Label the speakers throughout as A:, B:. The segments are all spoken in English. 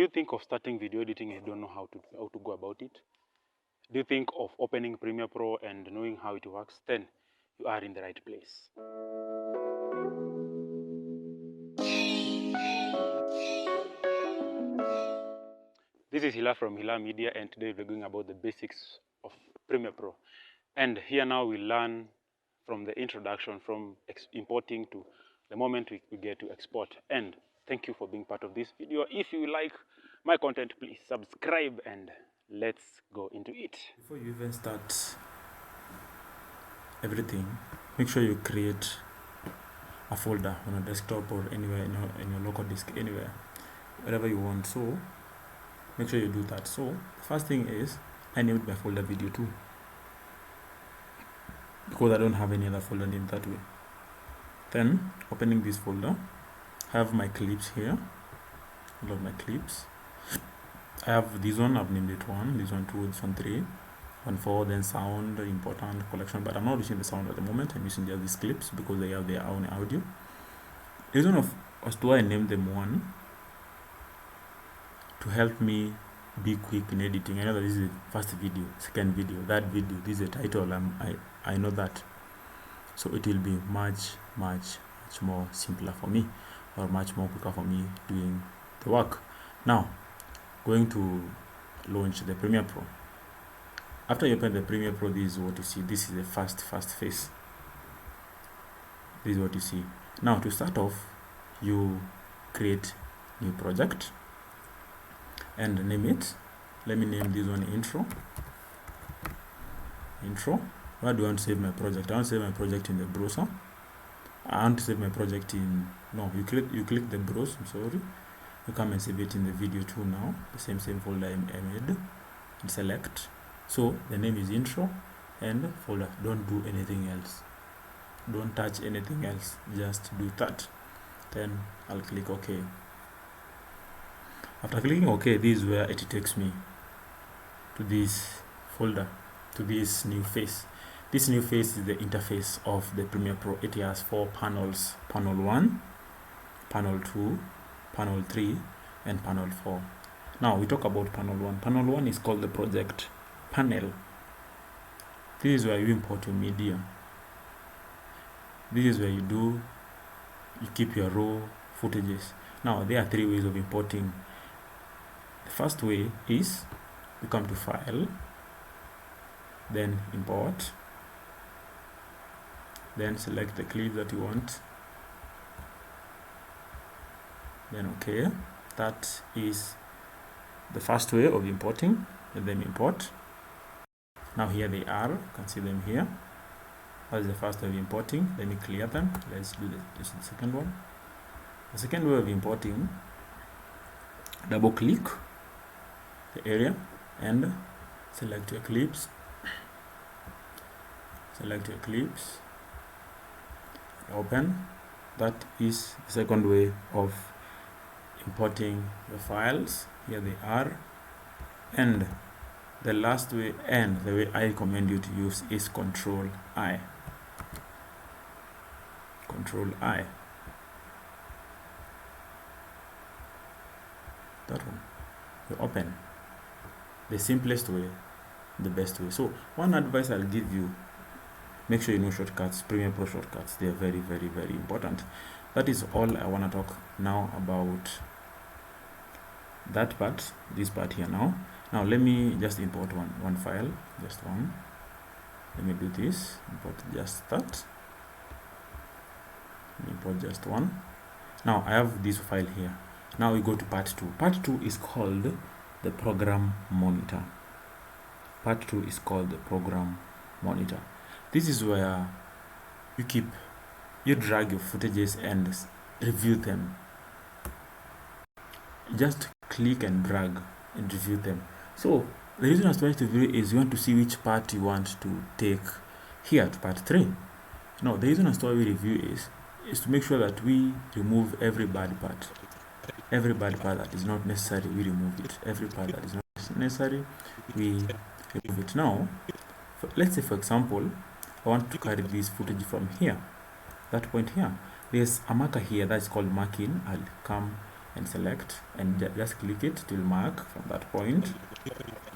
A: you think of starting video editing and don't know how to go about it? Do you think of opening Premiere Pro and knowing how it works? Then you are in the right place. This is Hila from Hila Media, and today we're going about the basics of Premiere Pro. And here now we learn from the introduction, from importing to the moment we get to export. And thank you for being part of this video. If you like my content, please subscribe and let's go into it.
B: Before you even start everything, make sure you create a folder on a desktop or anywhere in your local disk, anywhere, wherever you want. So make sure you do that. So the first thing is I named my folder video 2 because I don't have any other folder named that way. Then opening this folder, I have my clips here, all of my clips. I have this one, I've named it 1, this one 2, this one 3, 1 4, then sound, important, collection, but I'm not using the sound at the moment. I'm using just these clips because they have their own audio. The reason of as to why I named them 1, to help me be quick in editing. I know that this is the first video, second video, third video, this is the title, I know that. So it will be much more simpler for me, or much more quicker for me doing the work. Now, going to launch the Premiere Pro. After you open the Premiere Pro, this is what you see. This is the first face. This is what you see. Now, to start off, you create new project and name it. Let me name this one intro. Where do I want to save my project? I want to save my project in the browser. I want to save my project in, no, you click the browse, I'm sorry. You come and save it in the video too now, the same folder I made, and select. So the name is intro and folder. Don't do anything else. Don't touch anything else, just do that. Then I'll click OK. After clicking OK, this is where it takes me to this folder, to this new face. This new face is the interface of the Premiere Pro. It has 4 panels: panel 1, panel 2, panel 3, and panel 4. Now we talk about panel 1. Panel 1 is called the project panel. This is where you import your media. This is where you keep your raw footages. Now there are 3 ways of importing. The first way is you come to File, then Import, then select the clip that you want, then OK. That is the first way of importing. Let them import. Now here they are, you can see them here. That is the first way of importing. Let me clear them. Let's do this is the second one. The second way of importing, double click the area and select your clips. Open. That is the second way of importing the files. Here they are. And the last way, and the way I recommend you to use, is Control I. That one. You open. The simplest way, the best way. So one advice I'll give you, make sure you know shortcuts, Premiere Pro shortcuts. They are very important. That is all I want to talk now about that part, this part here now. Now let me just import one file, just one. Let me do this, import just that. Import just one. Now I have this file here. Now we go to part 2. Part 2 is called the program monitor. Part 2 is called the program monitor. This is where you drag your footages and review them. Just click and drag and review them. So the reason I started to review is you want to see which part you want to take here to part 3. Now the reason I started review is to make sure that we remove every bad part. Every bad part that is not necessary, we remove it. Every part that is not necessary, we remove it. Now, let's say for example, I want to carry this footage from here, that point here. There's a marker here that's called marking. I'll come and select and just click it. It will mark from that point,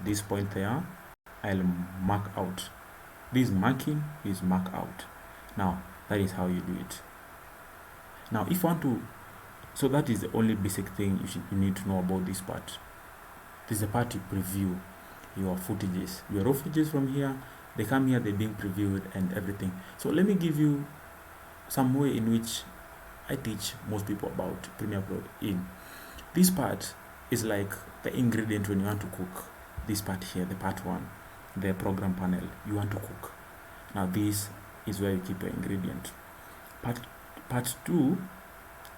B: this point there. I'll mark out. This marking is mark out. Now that is how you do it. Now if you want to, so that is the only basic thing you need to know about this part. This is the part you preview your footages, your raw footages from here. They come here, they're being previewed and everything. So let me give you some way in which I teach most people about Premiere Pro in. This part is like the ingredient when you want to cook. This part here, the part 1, the program panel, you want to cook. Now this is where you keep your ingredient. Part 2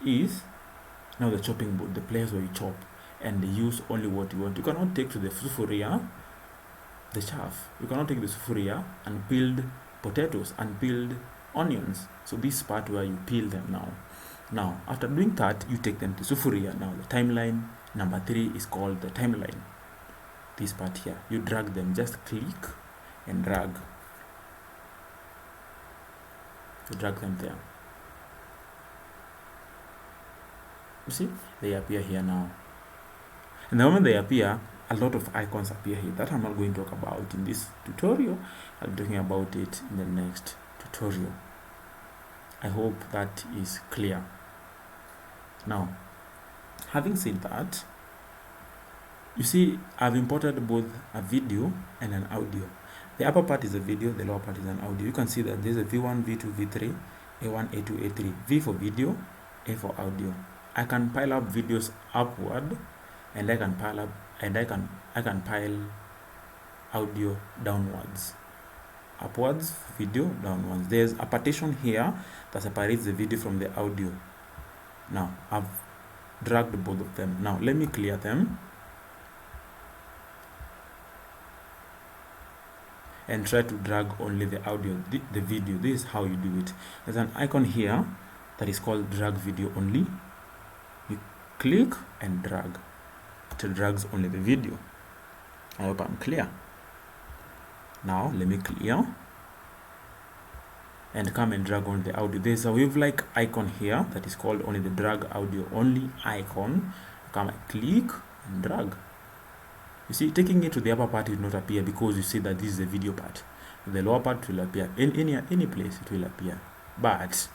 B: is now the chopping board, the place where you chop and use only what you want. You cannot take to the sufuria the chaff. You cannot take the sufuria and peeled potatoes and peeled onions. So this part where you peel them now. Now after doing that, you take them to sufuria. Now the timeline number 3 is called the timeline. This part here, you drag them, just click and drag. You drag them there. You see, they appear here now. And the moment they appear, a lot of icons appear here that I'm not going to talk about in this tutorial. I'll be talking about it in the next tutorial. I hope that is clear. Now, having said that, you see I've imported both a video and an audio. The upper part is a video, the lower part is an audio. You can see that there's a V1, V2, V3, A1, A2, A3, V for video, A for audio. I can pile up videos upward, and I can pile up, and I can pile audio downwards. Upwards, video, downwards. There's a partition here that separates the video from the audio. Now I've dragged both of them. Now let me clear them and try to drag only the audio, the video. This is how you do it. There's an icon here that is called drag video only. You click and drag. It drags only the video. I hope I'm clear. Now let me clear and come and drag on the audio. There's a wave-like icon here that is called only the drag audio only icon. Come and click and drag. You see, taking it to the upper part will not appear because you see that this is the video part. The lower part will appear in any place, it will appear, but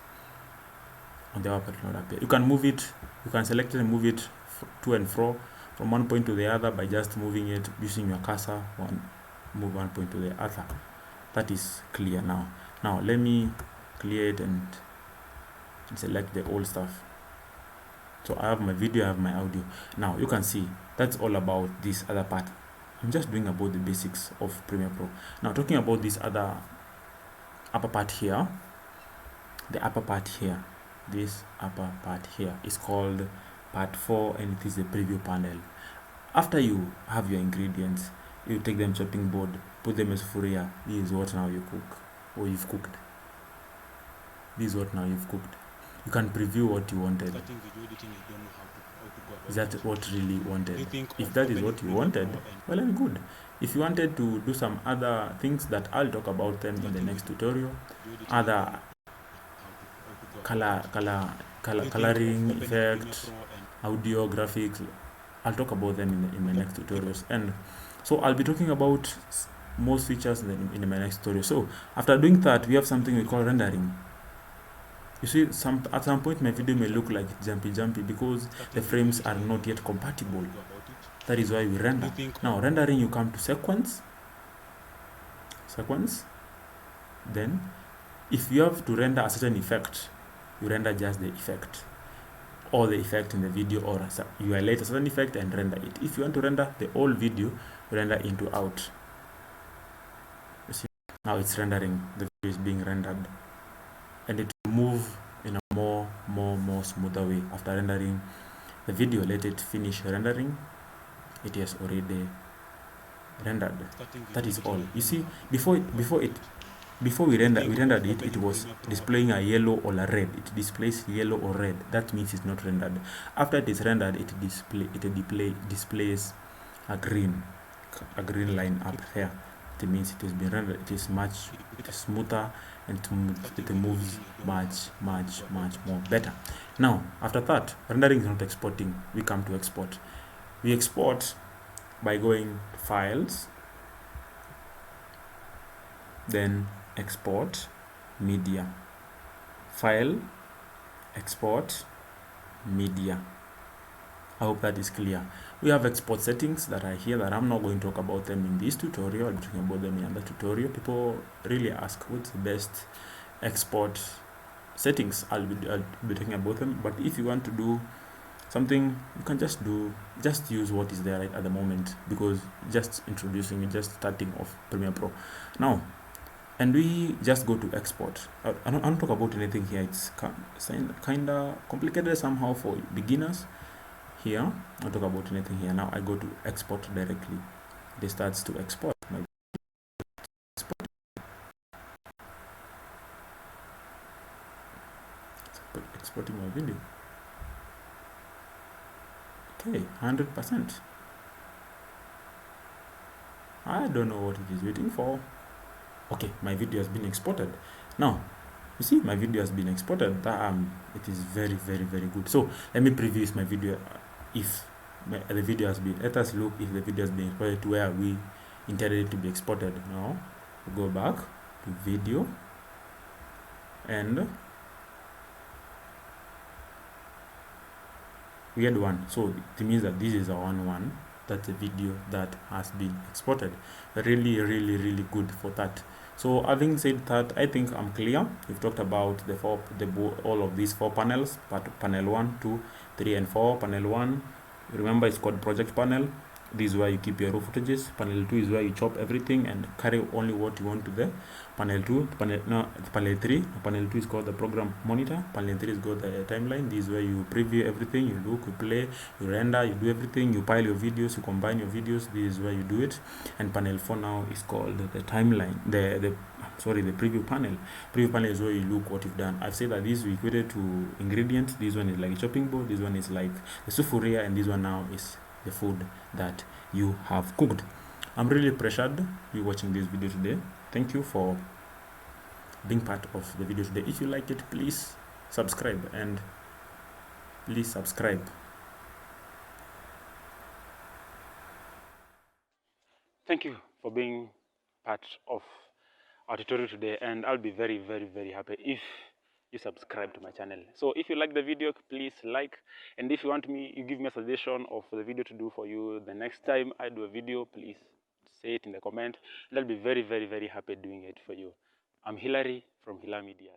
B: on the upper part it will not appear. You can move it, you can select it and move it to and fro from one point to the other by just moving it using your cursor. Move one point to the other. That is clear now. Now let me clear it and select the old stuff. So I have my video, I have my audio. Now you can see that's all about this other part. I'm just doing about the basics of Premiere Pro. Now talking about this other upper part here, the upper part here, this upper part here is called part 4, and it is the preview panel. After you have your ingredients, you take them chopping board, put them in sufuria. This is what now you cook, or you've cooked. This is what now you've cooked. You can preview what you wanted. Is that what really wanted? If that is what you wanted, well and good. If you wanted to do some other things that I'll talk about them in the next tutorial, other coloring effect, audio, graphics, I'll talk about them in my next tutorials. And so I'll be talking about most features in my next tutorial. So after doing that, we have something we call rendering. You see, at some point my video may look like jumpy because the frames are not yet compatible. That is why we render. Now rendering, you come to sequence. Then if you have to render a certain effect, you render just the effect, or the effect in the video, or you highlight a certain effect and render it. If you want to render the whole video, you render into out. You see, now it's rendering, the video is being rendered, and it will move in a more smoother way. After rendering the video, let it finish rendering. It has already rendered. That is all. You see, before we rendered it, it was displaying a yellow or a red. It displays yellow or red. That means it's not rendered. After it is rendered, it displays a green line up here. it means it has been rendered. It is smoother, and it moves much more better. Now, after that, rendering is not exporting. We come to export. We export by going to files, then export media, file, export media. I hope that is clear. We have export settings that are here that I'm not going to talk about them in this tutorial. I'll be talking about them in another tutorial. People really ask what's the best export settings. I'll be talking about them. But if you want to do something, you can just use what is there right at the moment, because just starting off Premiere Pro now. And we just go to export. I don't talk about anything here. It's kind of complicated somehow for beginners. Here, I'll talk about anything here. Now I go to export directly. It starts to export my exporting my video. Okay, 100%. I don't know what it is waiting for. Okay, my video has been exported. Now, you see, my video has been exported. It is very good. So let me preview my video. If the video has been, let us look if the video has been exported to where we intended it to be exported. Now we go back to video, and we had one. So it means that this is our one. That's a video that has been exported. Really good for that. So having said that, I think I'm clear. We've talked about all of these 4 panels, panel 1, 2, 3, and 4. Panel 1, remember, it's called project panel. This is where you keep your raw footages. Panel 2 is where you chop everything and carry only what you want to the panel 2. Panel 3. Panel 2 is called the program monitor. Panel 3 is called the timeline. This is where you preview everything. You look, you play, you render, you do everything. You pile your videos, you combine your videos. This is where you do it. And panel 4 now is called the timeline. The preview panel. Preview panel is where you look what you've done. I've said that this is equated to ingredients. This one is like a chopping board. This one is like the sufuria, and this one now is the food that you have cooked. I'm really pressured you watching this video today. Thank you for being part of the video today. If you like it, please subscribe, and please subscribe.
A: Thank you for being part of our tutorial today, and I'll be very happy if you subscribe to my channel. So if you like the video, please like, and if you want me, you give me a suggestion of the video to do for you the next time I do a video, please say it in the comment, and I'll be very happy doing it for you. I'm Hilary from Hila Media.